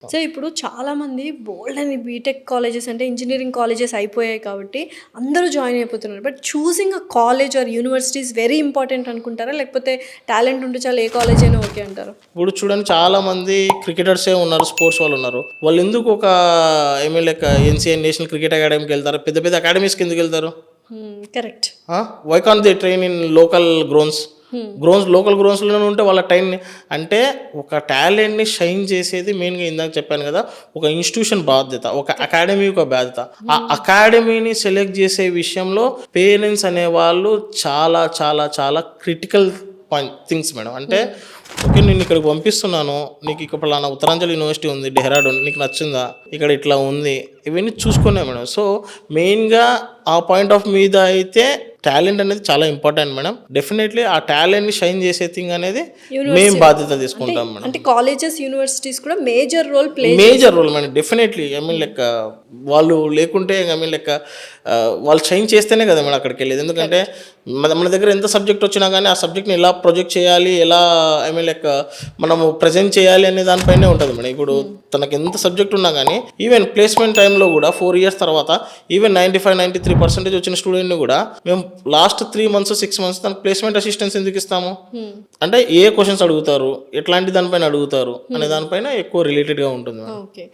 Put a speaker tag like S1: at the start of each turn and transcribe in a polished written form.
S1: So ఇప్పుడు చాలామంది బోల్డ్ అని బీటెక్ కాలేజెస్ అంటే ఇంజనీరింగ్ కాలేజెస్ అయిపోయాయి కాబట్టి అందరూ జాయిన్ అయిపోతున్నారు. But choosing a college are university is very important అనుకుంటారా? లేకపోతే టాలెంట్ ఉంటే చాలు ఏ కాలేజ్ అయినా ఓకే అంటారా?
S2: ఇప్పుడు చూడండి చాలా మంది క్రికెటర్సే ఉన్నారు, స్పోర్ట్స్ వాళ్ళు ఉన్నారు. వాళ్ళు ఎందుకు ఒక లైక్ ఎన్సీఏ నేషనల్ క్రికెట్ అకాడమీకి వెళ్తారు, పెద్ద పెద్ద అకాడమీస్కి ఎందుకు వెళ్తారు?
S1: Correct.
S2: Why can't they train in local grounds? Local గ్రౌండ్స్లోనే ఉంటే వాళ్ళ టైం అంటే ఒక టాలెంట్ని షైన్ చేసేది మెయిన్గా ఇందాక చెప్పాను కదా, ఒక ఇన్స్టిట్యూషన్ బాధ్యత, ఒక అకాడమీ ఒక బాధ్యత. ఆ అకాడమీని సెలెక్ట్ చేసే విషయంలో పేరెంట్స్ అనేవాళ్ళు చాలా చాలా చాలా క్రిటికల్ థింగ్స్ మేడం. అంటే ఓకే, నేను ఇక్కడికి పంపిస్తున్నాను, నీకు ఇక్కడ పలానా ఉత్తరాంచల్ యూనివర్సిటీ ఉంది డెహ్రాడూన్, నీకు నచ్చిందా, ఇక్కడ ఇట్లా ఉంది, ఇవన్నీ చూసుకునే మేడం. సో మెయిన్గా ఆ పాయింట్ ఆఫ్ మీద అయితే టాలెంట్ అనేది చాలా ఇంపార్టెంట్ మేడం. డెఫినెట్లీ ఆ టాలెంట్ని షైన్ చేసే థింగ్ అనేది మేము బాధ్యత తీసుకుంటాం మేడం.
S1: అంటే కాలేజెస్ యూనివర్సిటీస్ కూడా మేజర్ రోల్
S2: మేడం. డెఫినెట్లీ లెక్క వాళ్ళు లేకుంటే లెక్క వాళ్ళు షైన్ చేస్తేనే కదా మేడం అక్కడికి వెళ్ళేది. ఎందుకంటే మన దగ్గర ఎంత సబ్జెక్ట్ వచ్చినా కానీ ఆ సబ్జెక్ట్ని ఎలా ప్రొజెక్ట్ చేయాలి, ఎలా లెక్క మనము ప్రజెంట్ చేయాలి అనే దానిపైనే ఉంటుంది మేడం. ఇప్పుడు తనకి ఎంత సబ్జెక్ట్ ఉన్నా కానీ ఈవెన్ ప్లేస్మెంట్ టైంలో కూడా 4 years తర్వాత ఈవెన్ 95-93% వచ్చిన స్టూడెంట్ని కూడా మేము లాస్ట్ 3 months 6 months తనకు ప్లేస్మెంట్ అసిస్టెన్స్ ఎందుకు ఇస్తాము అంటే ఏ క్వశ్చన్స్ అడుగుతారు, ఎట్లాంటి దానిపైన అడుగుతారు అనే దానిపైన ఎక్కువ రిలేటెడ్గా ఉంటుంది.
S1: ఓకే.